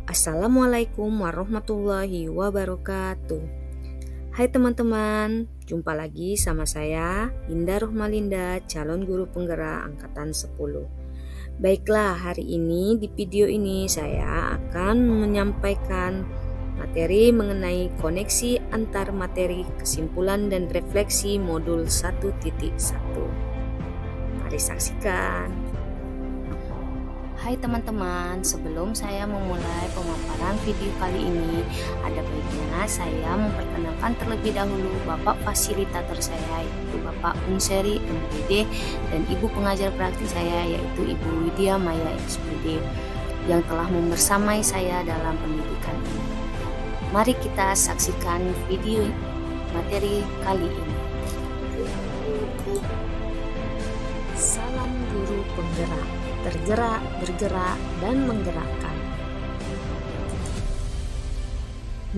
Assalamualaikum warahmatullahi wabarakatuh. Hai teman-teman, jumpa lagi sama saya Indah Rohmalinda, calon guru penggerak angkatan 10. Baiklah, hari ini di video ini saya akan menyampaikan materi mengenai koneksi antar materi, kesimpulan dan refleksi modul 1.1. Mari saksikan. Hai teman-teman, sebelum saya memulai pemaparan video kali ini, ada baiknya saya memperkenalkan terlebih dahulu Bapak fasilitator saya, yaitu Bapak Unseri MPD, dan Ibu pengajar praktik saya, yaitu Ibu Widya Maya SPD, yang telah membersamai saya dalam pendidikan ini. Mari kita saksikan video materi kali ini. Salam guru penggerak, tergerak, bergerak, dan menggerakkan.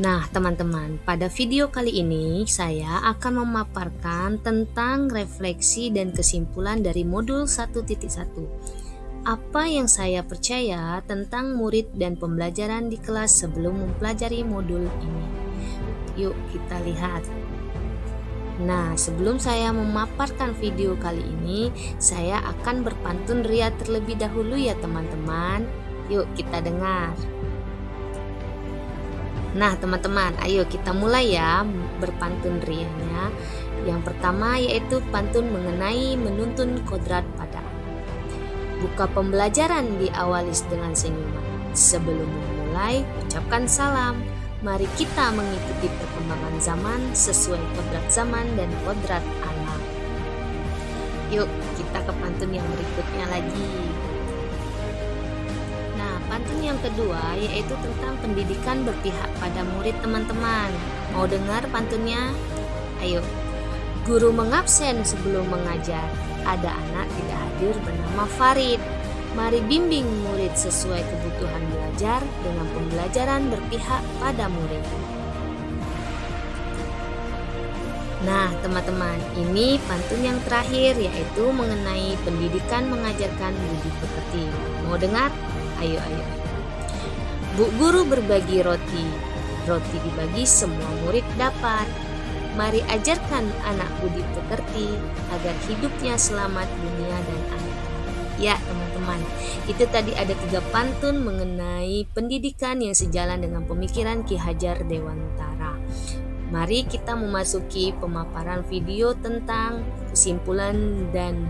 Nah teman-teman, pada video kali ini saya akan memaparkan tentang refleksi dan kesimpulan dari modul 1.1. Apa yang saya percaya tentang murid dan pembelajaran di kelas sebelum mempelajari modul ini. Yuk kita lihat. Nah, sebelum saya memaparkan video kali ini, saya akan berpantun ria terlebih dahulu ya teman-teman. Yuk kita dengar. Nah teman-teman, ayo kita mulai ya berpantun rianya. Yang pertama yaitu pantun mengenai menuntun kodrat pada. Buka pembelajaran diawali dengan senyuman. Sebelum memulai, ucapkan salam. Mari kita mengikuti perkembangan zaman sesuai kodrat zaman dan kodrat alam. Yuk kita ke pantun yang berikutnya lagi. Nah pantun yang kedua yaitu tentang pendidikan berpihak pada murid teman-teman. Mau dengar pantunnya? Ayo. Guru mengabsen sebelum mengajar. Ada anak tidak hadir bernama Farid. Mari bimbing murid sesuai kebutuhan belajar dengan pembelajaran berpihak pada murid. Nah teman-teman, ini pantun yang terakhir yaitu mengenai pendidikan mengajarkan budi pekerti. Mau dengar? Ayo. Bu guru berbagi roti. Roti dibagi semua murid dapat. Mari ajarkan anak budi pekerti agar hidupnya selamat dunia dan akhirat. Ya teman-teman, itu tadi ada 3 pantun mengenai pendidikan yang sejalan dengan pemikiran Ki Hajar Dewantara. Mari kita memasuki pemaparan video tentang kesimpulan dan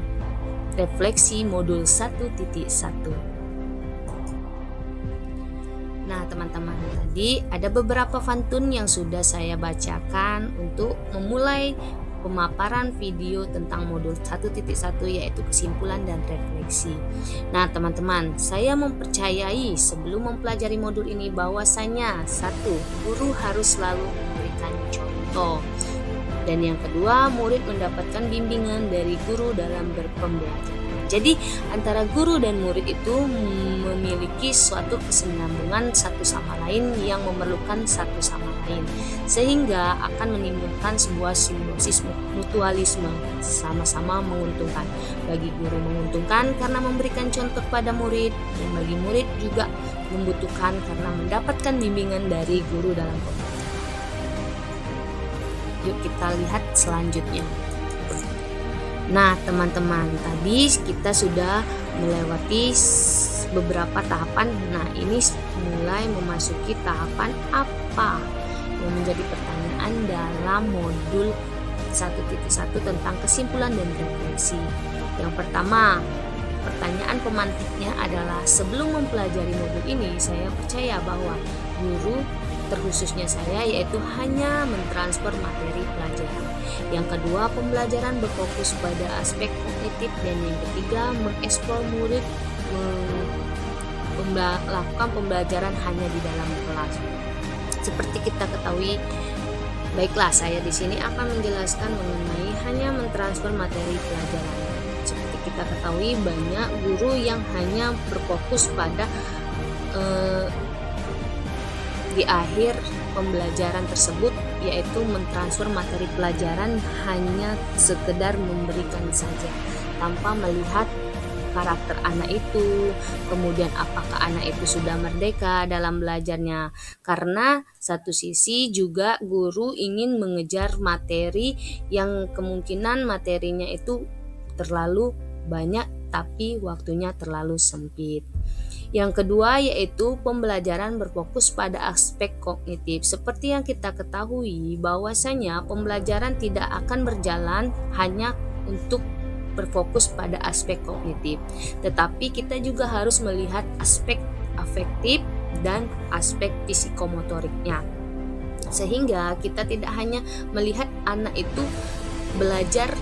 refleksi modul 1.1. Nah teman-teman, tadi ada beberapa pantun yang sudah saya bacakan untuk memulai pemaparan video tentang modul 1.1 yaitu kesimpulan dan refleksi. Nah teman-teman, saya mempercayai sebelum mempelajari modul ini bahwasanya 1. Guru harus selalu memberikan contoh, dan yang kedua, murid mendapatkan bimbingan dari guru dalam berpembelajaran. Jadi antara guru dan murid itu memiliki suatu kesinambungan satu sama lain yang memerlukan satu sama lain, sehingga akan menimbulkan sebuah simbiosis mutualisme, sama-sama menguntungkan. Bagi guru menguntungkan karena memberikan contoh pada murid, dan bagi murid juga membutuhkan karena mendapatkan bimbingan dari guru dalam pembelajaran. Yuk kita lihat selanjutnya. Nah teman-teman, tadi kita sudah melewati beberapa tahapan. Nah ini mulai memasuki tahapan apa yang menjadi pertanyaan dalam modul 1.1 tentang kesimpulan dan refleksi. Yang pertama, pertanyaan pemantiknya adalah sebelum mempelajari modul ini, saya percaya bahwa guru terkhususnya saya yaitu hanya mentransfer materi pelajaran. Yang kedua, pembelajaran berfokus pada aspek kognitif, dan yang ketiga, mengeksplor murid melakukan pembelajaran hanya di dalam kelas. Seperti kita ketahui, baiklah saya di sini akan menjelaskan mengenai hanya mentransfer materi pelajaran. Seperti kita ketahui, banyak guru yang hanya berfokus pada di akhir pembelajaran tersebut, yaitu mentransfer materi pelajaran hanya sekedar memberikan saja tanpa melihat karakter anak itu, kemudian apakah anak itu sudah merdeka dalam belajarnya. Karena satu sisi juga guru ingin mengejar materi yang kemungkinan materinya itu terlalu banyak tapi waktunya terlalu sempit. Yang kedua yaitu pembelajaran berfokus pada aspek kognitif. Seperti yang kita ketahui bahwasanya pembelajaran tidak akan berjalan hanya untuk berfokus pada aspek kognitif, tetapi kita juga harus melihat aspek afektif dan aspek psikomotoriknya. Sehingga kita tidak hanya melihat anak itu belajar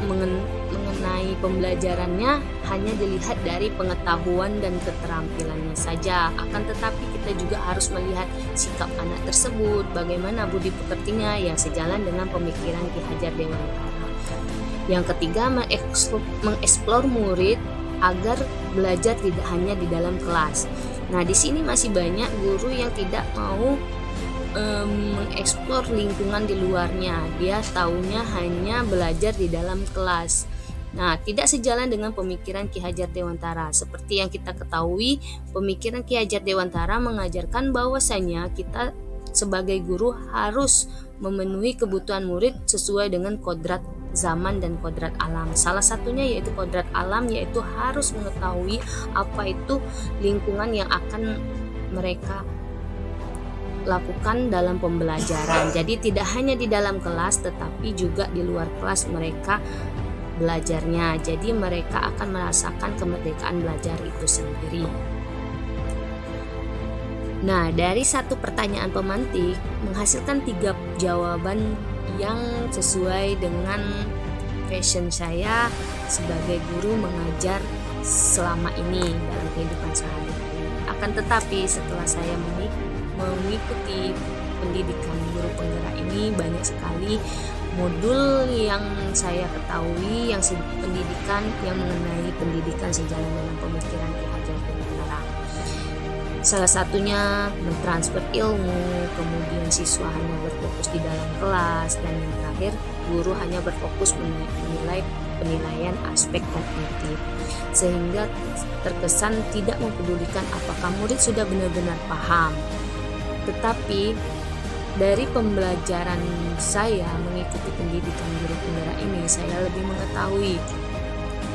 mengenai pembelajarannya hanya dilihat dari pengetahuan dan keterampilannya saja, akan tetapi kita juga harus melihat sikap anak tersebut, bagaimana budi pekertinya yang sejalan dengan pemikiran Ki Hajar Dewantara. Yang ketiga, mengeksplor murid agar belajar tidak hanya di dalam kelas. Nah, di sini masih banyak guru yang tidak mau mengeksplor lingkungan di luarnya. Dia taunya hanya belajar di dalam kelas. Nah, tidak sejalan dengan pemikiran Ki Hajar Dewantara. Seperti yang kita ketahui, pemikiran Ki Hajar Dewantara mengajarkan bahwasanya kita sebagai guru harus memenuhi kebutuhan murid sesuai dengan kodrat zaman dan kodrat alam. Salah satunya yaitu kodrat alam, yaitu harus mengetahui apa itu lingkungan yang akan mereka lakukan dalam pembelajaran. Jadi tidak hanya di dalam kelas tetapi juga di luar kelas mereka belajarnya. Jadi mereka akan merasakan kemerdekaan belajar itu sendiri. Nah, dari satu pertanyaan pemantik menghasilkan 3 jawaban yang sesuai dengan passion saya sebagai guru mengajar selama ini dalam kehidupan sehari-hari. Akan tetapi setelah saya mengikuti pendidikan guru penggerak ini, banyak sekali modul yang saya ketahui yang pendidikan yang mengenai pendidikan sejalan dengan pemikiran Ki Hajar Dewantara. Salah satunya mentransfer ilmu, kemudian siswa hanya berfokus di dalam kelas, dan yang terakhir guru hanya berfokus menilai penilaian aspek kognitif, sehingga terkesan tidak mempedulikan apakah murid sudah benar-benar paham. Tetapi dari pembelajaran saya mengikuti pendidikan guru penggerak ini, saya lebih mengetahui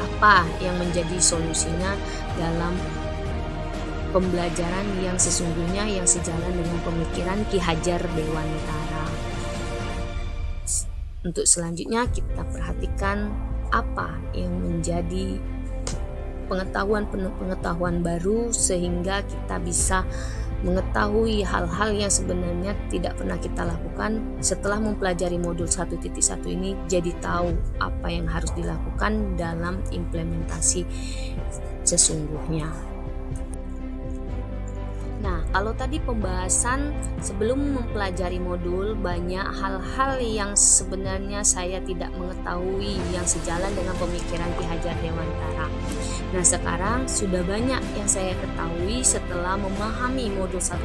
apa yang menjadi solusinya dalam pembelajaran yang sesungguhnya yang sejalan dengan pemikiran Ki Hajar Dewantara. Untuk selanjutnya kita perhatikan apa yang menjadi pengetahuan baru sehingga kita bisa mengetahui hal-hal yang sebenarnya tidak pernah kita lakukan. Setelah mempelajari modul 1.1 ini, jadi tahu apa yang harus dilakukan dalam implementasi sesungguhnya. Nah, kalau tadi pembahasan sebelum mempelajari modul, banyak hal-hal yang sebenarnya saya tidak mengetahui yang sejalan dengan pemikiran Ki Hajar Dewantara. Nah, sekarang sudah banyak yang saya ketahui setelah memahami modul 1.1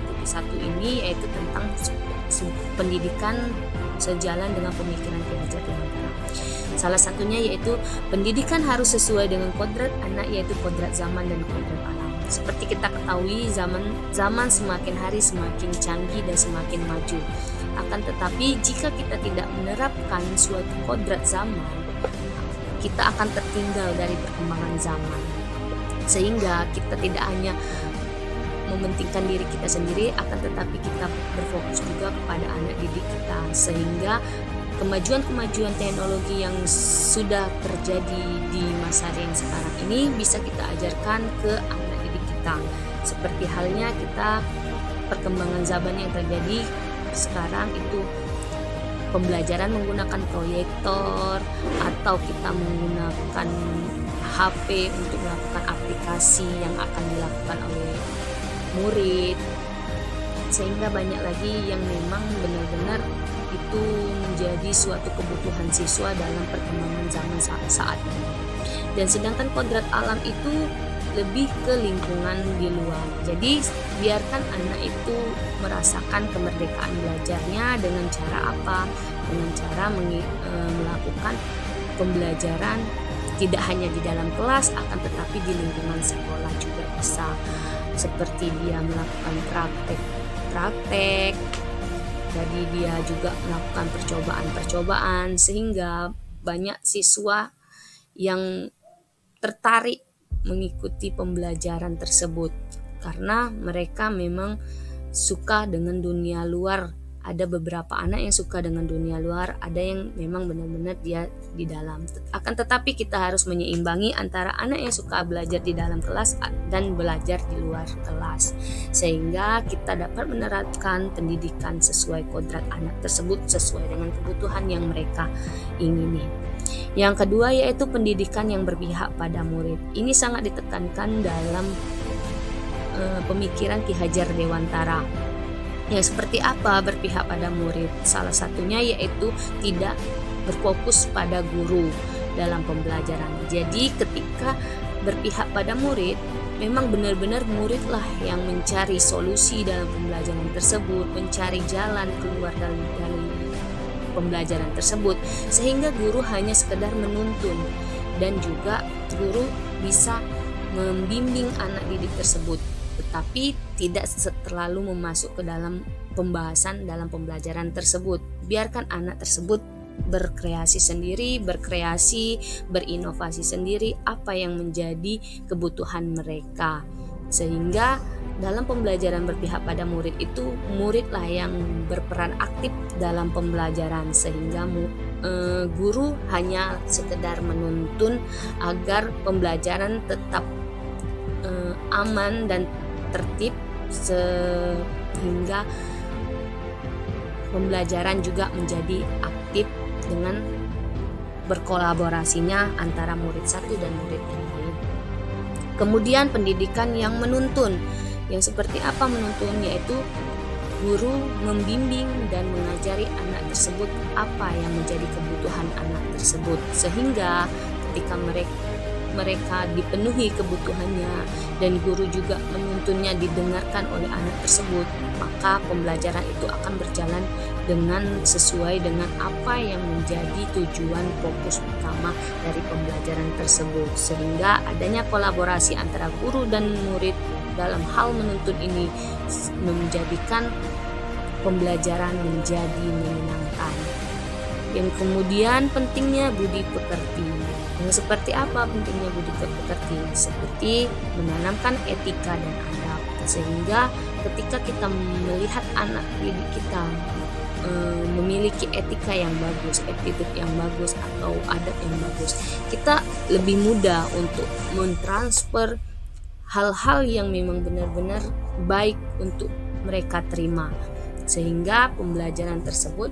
ini, yaitu tentang pendidikan sejalan dengan pemikiran Ki Hajar Dewantara. Salah satunya yaitu pendidikan harus sesuai dengan kodrat anak, yaitu kodrat zaman dan kodrat alam. Seperti kita ketahui, zaman semakin hari semakin canggih dan semakin maju. Akan tetapi jika kita tidak menerapkan suatu kodrat zaman, kita akan tertinggal dari perkembangan zaman. Sehingga kita tidak hanya mementingkan diri kita sendiri, akan tetapi kita berfokus juga kepada anak didik kita, sehingga kemajuan-kemajuan teknologi yang sudah terjadi di masa yang sekarang ini bisa kita ajarkan ke anak didik kita. Seperti halnya kita perkembangan zaman yang terjadi sekarang itu pembelajaran menggunakan proyektor atau kita menggunakan HP untuk melakukan aplikasi yang akan dilakukan oleh murid, sehingga banyak lagi yang memang benar-benar itu menjadi suatu kebutuhan siswa dalam perkembangan zaman saat ini. Dan sedangkan kodrat alam itu lebih ke lingkungan di luar. Jadi biarkan anak itu merasakan kemerdekaan belajarnya dengan cara apa? Dengan cara melakukan pembelajaran tidak hanya di dalam kelas, akan tetapi di lingkungan sekolah juga bisa, seperti dia melakukan praktek, jadi dia juga melakukan percobaan-percobaan, sehingga banyak siswa yang tertarik mengikuti pembelajaran tersebut karena mereka memang suka dengan dunia luar. Ada beberapa anak yang suka dengan dunia luar, ada yang memang benar-benar dia di dalam. Akan tetapi kita harus menyeimbangi antara anak yang suka belajar di dalam kelas dan belajar di luar kelas, sehingga kita dapat menerapkan pendidikan sesuai kodrat anak tersebut, sesuai dengan kebutuhan yang mereka ingini. Yang kedua yaitu pendidikan yang berpihak pada murid. Ini sangat ditekankan dalam pemikiran Ki Hajar Dewantara. Yang seperti apa berpihak pada murid? Salah satunya yaitu tidak berfokus pada guru dalam pembelajaran. Jadi ketika berpihak pada murid, memang benar-benar muridlah yang mencari solusi dalam pembelajaran tersebut, mencari jalan keluar dari pembelajaran tersebut, sehingga guru hanya sekedar menuntun dan juga guru bisa membimbing anak didik tersebut, tetapi tidak terlalu memasuk ke dalam pembahasan dalam pembelajaran tersebut. Biarkan anak tersebut berkreasi sendiri, berinovasi sendiri apa yang menjadi kebutuhan mereka. Sehingga dalam pembelajaran berpihak pada murid itu, muridlah yang berperan aktif dalam pembelajaran, sehingga guru hanya sekedar menuntun agar pembelajaran tetap aman dan tertib, sehingga pembelajaran juga menjadi aktif dengan berkolaborasinya antara murid satu dan murid yang lain. Kemudian pendidikan yang menuntun, yang seperti apa menuntun, yaitu guru membimbing dan mengajari anak tersebut apa yang menjadi kebutuhan anak tersebut, sehingga ketika mereka dipenuhi kebutuhannya dan guru juga menuntunnya didengarkan oleh anak tersebut, maka pembelajaran itu akan berjalan dengan sesuai dengan apa yang menjadi tujuan fokus utama dari pembelajaran tersebut, sehingga adanya kolaborasi antara guru dan murid dalam hal menuntun ini menjadikan pembelajaran menjadi menyenangkan. Yang kemudian pentingnya budi pekerti. Yang seperti apa pentingnya budi pekerti? Seperti menanamkan etika dan adab, sehingga ketika kita melihat anak didik kita memiliki etika yang bagus, attitude yang bagus, atau adab yang bagus, kita lebih mudah untuk mentransfer hal-hal yang memang benar-benar baik untuk mereka terima, sehingga pembelajaran tersebut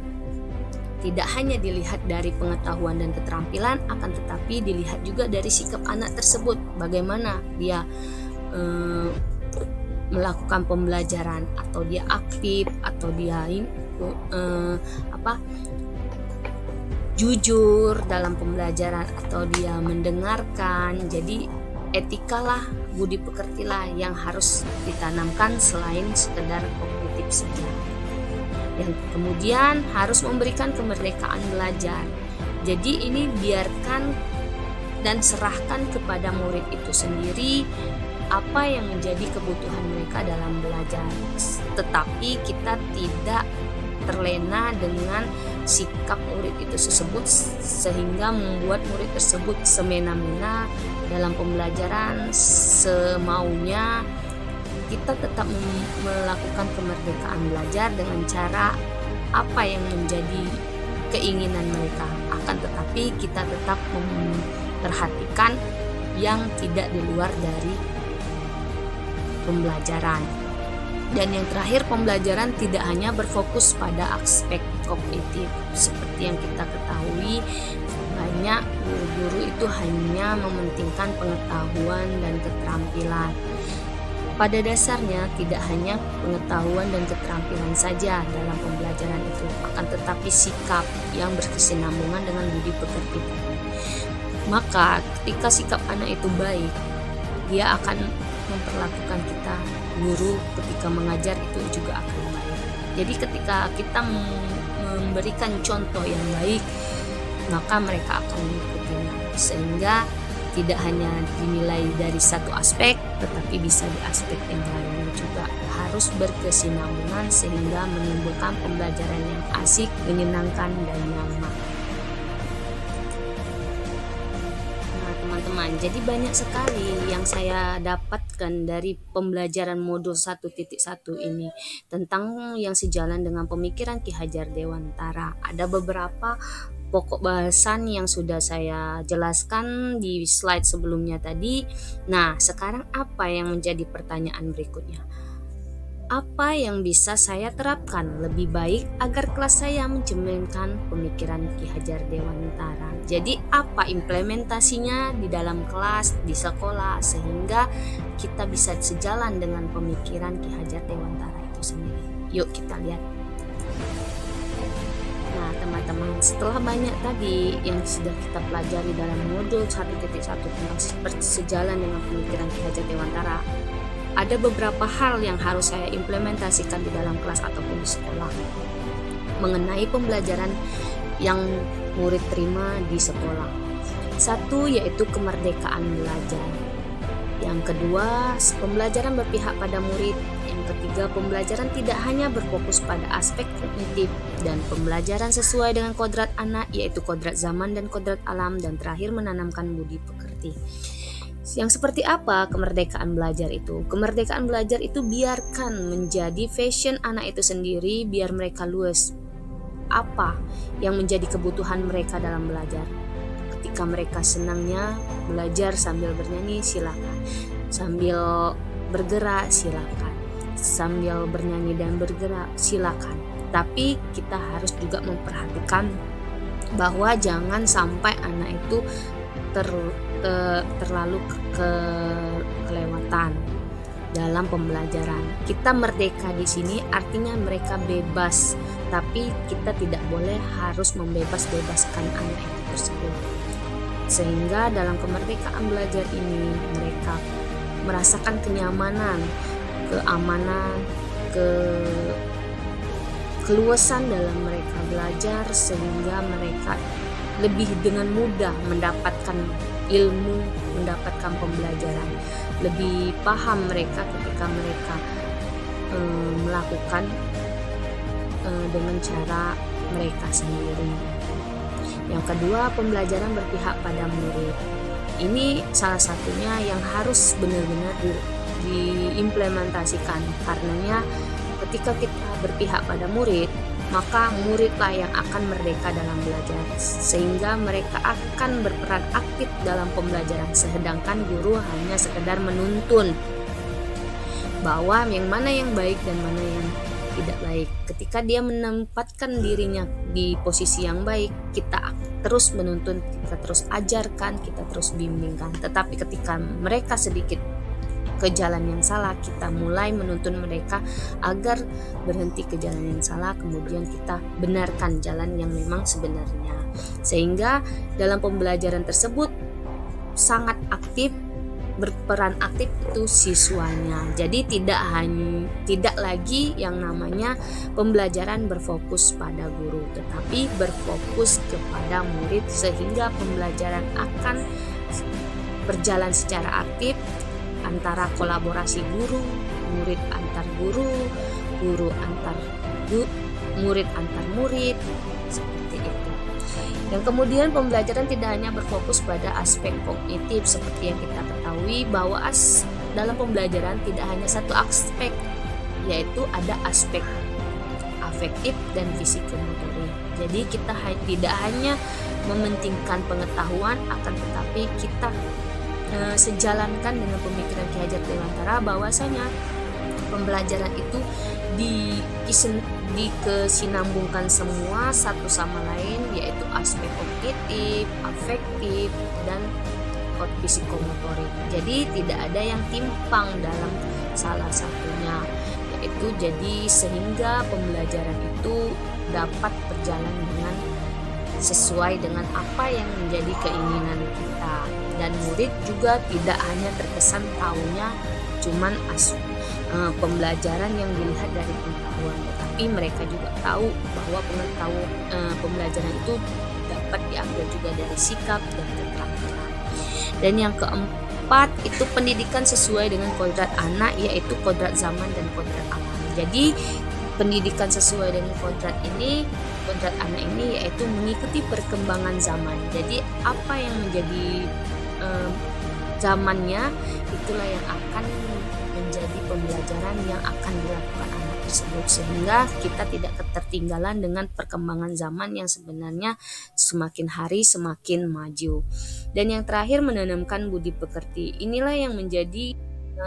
tidak hanya dilihat dari pengetahuan dan keterampilan, akan tetapi dilihat juga dari sikap anak tersebut, bagaimana dia melakukan pembelajaran, atau dia aktif, atau dia jujur dalam pembelajaran, atau dia mendengarkan. Jadi etikalah, budi pekertilah yang harus ditanamkan selain sekedar kognitif saja. Yang kemudian harus memberikan kemerdekaan belajar. Jadi ini biarkan dan serahkan kepada murid itu sendiri apa yang menjadi kebutuhan mereka dalam belajar. Tetapi kita tidak terlena dengan sikap murid itu tersebut, sehingga membuat murid tersebut semena-mena dalam pembelajaran semaunya. Kita tetap melakukan kemerdekaan belajar dengan cara apa yang menjadi keinginan mereka, akan tetapi kita tetap memperhatikan yang tidak di luar dari pembelajaran. Dan yang terakhir, pembelajaran tidak hanya berfokus pada aspek kognitif. Seperti yang kita ketahui, banyak guru-guru itu hanya mementingkan pengetahuan dan keterampilan. Pada dasarnya tidak hanya pengetahuan dan keterampilan saja dalam pembelajaran itu, akan tetapi sikap yang berkesinambungan dengan budi pekerti. Maka ketika sikap anak itu baik, dia akan memperlakukan kita guru ketika mengajar itu juga akan baik. Jadi ketika kita memberikan contoh yang baik, maka mereka akan mengikutinya. sehingga tidak hanya dinilai dari satu aspek, tetapi bisa di aspek yang lainnya juga harus berkesinambungan sehingga menimbulkan pembelajaran yang asik, menyenangkan, dan nyaman. Nah, teman-teman, jadi banyak sekali yang saya dapatkan dari pembelajaran modul 1.1 ini tentang yang sejalan dengan pemikiran Ki Hajar Dewantara. Ada beberapa pokok bahasan yang sudah saya jelaskan di slide sebelumnya tadi. Nah, sekarang apa yang menjadi pertanyaan berikutnya? Apa yang bisa saya terapkan lebih baik agar kelas saya mencerminkan pemikiran Ki Hajar Dewantara? Jadi apa implementasinya di dalam kelas, di sekolah, sehingga kita bisa sejalan dengan pemikiran Ki Hajar Dewantara itu sendiri. Yuk kita lihat. Nah, teman-teman, setelah banyak tadi yang sudah kita pelajari dalam modul 1.1 tentang sejalan dengan pemikiran Ki Hajar Dewantara, ada beberapa hal yang harus saya implementasikan di dalam kelas ataupun di sekolah mengenai pembelajaran yang murid terima di sekolah. Satu, yaitu kemerdekaan belajar. Yang kedua, pembelajaran berpihak pada murid. Yang ketiga, pembelajaran tidak hanya berfokus pada aspek kognitif dan pembelajaran sesuai dengan kodrat anak, yaitu kodrat zaman dan kodrat alam, dan terakhir menanamkan budi pekerti. Yang seperti apa kemerdekaan belajar itu? Kemerdekaan belajar itu biarkan menjadi fashion anak itu sendiri, biar mereka luas apa yang menjadi kebutuhan mereka dalam belajar. Ketika mereka senangnya belajar sambil bernyanyi, silakan. Sambil bergerak, silakan. Sambil bernyanyi dan bergerak, silakan. Tapi kita harus juga memperhatikan bahwa jangan sampai anak itu terlalu kelewatan dalam pembelajaran. Kita merdeka di sini artinya mereka bebas, tapi kita tidak boleh harus membebas-bebaskan anak itu tersebut. Sehingga dalam kemerdekaan belajar ini mereka merasakan kenyamanan, keamanan, keluasan dalam mereka belajar, sehingga mereka lebih dengan mudah mendapatkan ilmu, mendapatkan pembelajaran. Lebih paham mereka ketika mereka melakukan dengan cara mereka sendiri. Yang kedua, pembelajaran berpihak pada murid. Ini salah satunya yang harus benar-benar diimplementasikan. Karenanya ketika kita berpihak pada murid, maka muridlah yang akan merdeka dalam belajar, sehingga mereka akan berperan aktif dalam pembelajaran, sedangkan guru hanya sekedar menuntun bahwa yang mana yang baik dan mana yang tidak baik. Ketika dia menempatkan dirinya di posisi yang baik, kita terus menuntun, kita terus ajarkan, kita terus bimbingkan. Tetapi ketika mereka sedikit ke jalan yang salah, kita mulai menuntun mereka agar berhenti ke jalan yang salah, kemudian kita benarkan jalan yang memang sebenarnya. Sehingga dalam pembelajaran tersebut sangat aktif, berperan aktif itu siswanya. Jadi tidak lagi yang namanya pembelajaran berfokus pada guru, tetapi berfokus kepada murid, sehingga pembelajaran akan berjalan secara aktif antara kolaborasi guru, murid antar guru, guru antar murid antar murid, seperti itu. Yang kemudian pembelajaran tidak hanya berfokus pada aspek kognitif, seperti yang kita ketahui bahwa dalam pembelajaran tidak hanya satu aspek, yaitu ada aspek afektif dan fisikomotorik. Jadi kita tidak hanya mementingkan pengetahuan, akan tetapi kita sejalankan dengan pemikiran Ki Hajar Dewantara bahwasanya pembelajaran itu dikesinambungkan semua satu sama lain, yaitu aspek kognitif, afektif, dan psikomotorik. Jadi tidak ada yang timpang dalam salah satunya, yaitu jadi sehingga pembelajaran itu dapat berjalan dengan sesuai dengan apa yang menjadi keinginan kita, dan murid juga tidak hanya terkesan tahunya cuman pembelajaran yang dilihat dari pengetahuan, tetapi mereka juga tahu bahwa pembelajaran itu dapat diambil juga dari sikap dan keterampilan. Dan yang keempat itu pendidikan sesuai dengan kodrat anak, yaitu kodrat zaman dan kodrat alam. Jadi pendidikan sesuai dengan kodrat anak ini yaitu mengikuti perkembangan zaman. Jadi apa yang menjadi zamannya, itulah yang akan menjadi pembelajaran yang akan dilakukan anak tersebut, sehingga kita tidak ketertinggalan dengan perkembangan zaman yang sebenarnya semakin hari semakin maju. Dan yang terakhir, menanamkan budi pekerti. Inilah yang menjadi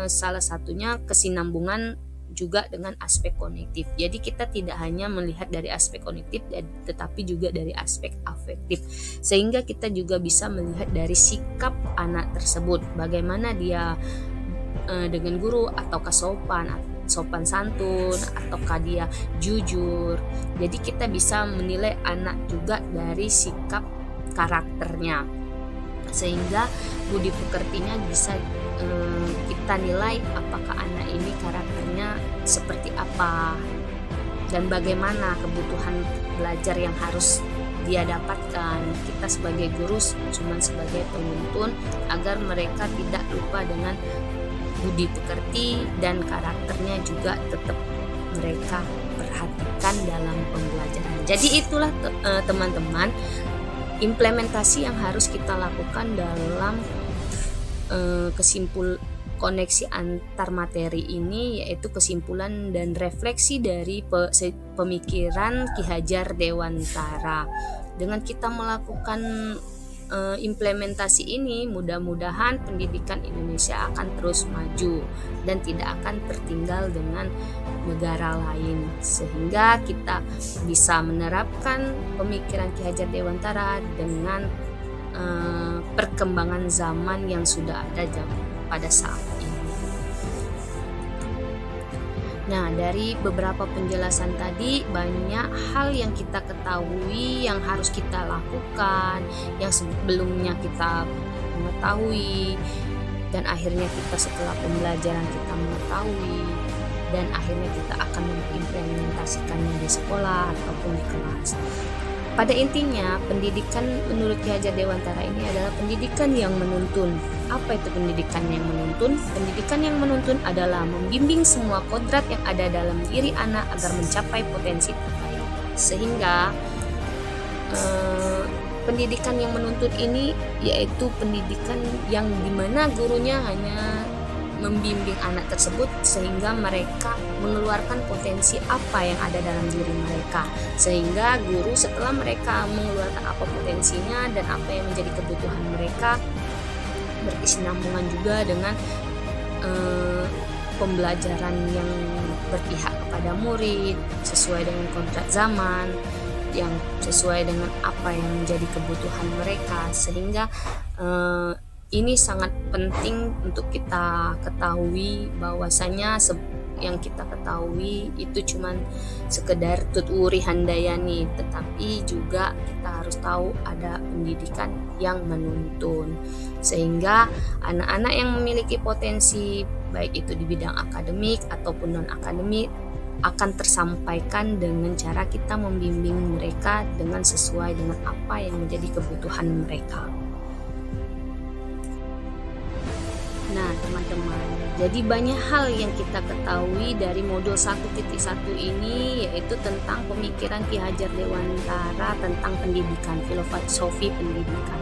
salah satunya kesinambungan juga dengan aspek kognitif. Jadi kita tidak hanya melihat dari aspek kognitif, tetapi juga dari aspek afektif, sehingga kita juga bisa melihat dari sikap anak tersebut, bagaimana dia dengan guru, ataukah sopan santun, ataukah dia jujur. Jadi kita bisa menilai anak juga dari sikap karakternya, sehingga budi pekertinya bisa kita nilai apakah anak ini karakternya seperti apa dan bagaimana kebutuhan belajar yang harus dia dapatkan. Kita sebagai guru cuma sebagai penuntun agar mereka tidak lupa dengan budi pekerti dan karakternya juga tetap mereka perhatikan dalam pembelajaran. Jadi itulah teman-teman, implementasi yang harus kita lakukan dalam koneksi antar materi ini, yaitu kesimpulan dan refleksi dari pemikiran Ki Hajar Dewantara. Dengan kita melakukan implementasi ini, mudah-mudahan pendidikan Indonesia akan terus maju dan tidak akan tertinggal dengan negara lain, sehingga kita bisa menerapkan pemikiran Ki Hajar Dewantara dengan perkembangan zaman yang sudah ada pada saat ini. Nah, dari beberapa penjelasan tadi, banyak hal yang kita ketahui yang harus kita lakukan, yang sebelumnya kita mengetahui, dan akhirnya kita setelah pembelajaran kita mengetahui, dan akhirnya kita akan mengimplementasikannya di sekolah ataupun di kelas. Pada intinya, pendidikan menurut Ki Hajar Dewantara ini adalah pendidikan yang menuntun. Apa itu pendidikan yang menuntun? Pendidikan yang menuntun adalah membimbing semua kodrat yang ada dalam diri anak agar mencapai potensi terbaik. Sehingga pendidikan yang menuntun ini yaitu pendidikan yang dimana gurunya hanya membimbing anak tersebut sehingga mereka mengeluarkan potensi apa yang ada dalam diri mereka, sehingga guru setelah mereka mengeluarkan apa potensinya dan apa yang menjadi kebutuhan mereka, berkesinambungan juga dengan pembelajaran yang berpihak kepada murid sesuai dengan kodrat zaman, yang sesuai dengan apa yang menjadi kebutuhan mereka, sehingga ini sangat penting untuk kita ketahui bahwasanya yang kita ketahui itu cuman sekedar tuturi handayani, tetapi juga kita harus tahu ada pendidikan yang menuntun, sehingga anak-anak yang memiliki potensi baik itu di bidang akademik ataupun non akademik akan tersampaikan dengan cara kita membimbing mereka dengan sesuai dengan apa yang menjadi kebutuhan mereka. Nah teman-teman, jadi banyak hal yang kita ketahui dari modul 1.1 ini, yaitu tentang pemikiran Ki Hajar Dewantara tentang pendidikan, filosofi pendidikan,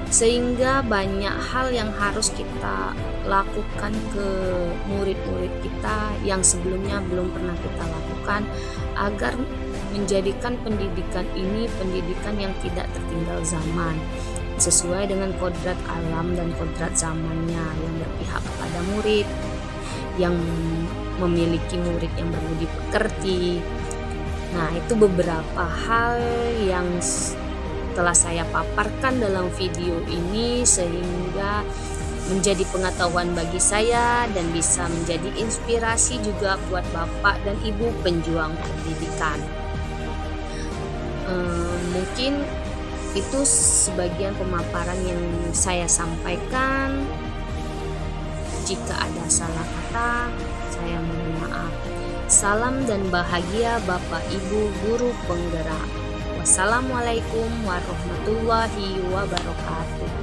sehingga banyak hal yang harus kita lakukan ke murid-murid kita yang sebelumnya belum pernah kita lakukan, agar menjadikan pendidikan ini pendidikan yang tidak tertinggal zaman, sesuai dengan kodrat alam dan kodrat zamannya, yang berpihak kepada murid, yang memiliki murid yang berbudi pekerti. Nah, itu beberapa hal yang telah saya paparkan dalam video ini, sehingga menjadi pengetahuan bagi saya dan bisa menjadi inspirasi juga buat Bapak dan Ibu penjuang pendidikan. Mungkin itu sebagian pemaparan yang saya sampaikan. Jika ada salah kata, saya mohon maaf. Salam dan bahagia Bapak Ibu guru penggerak. Wassalamualaikum warahmatullahi wabarakatuh.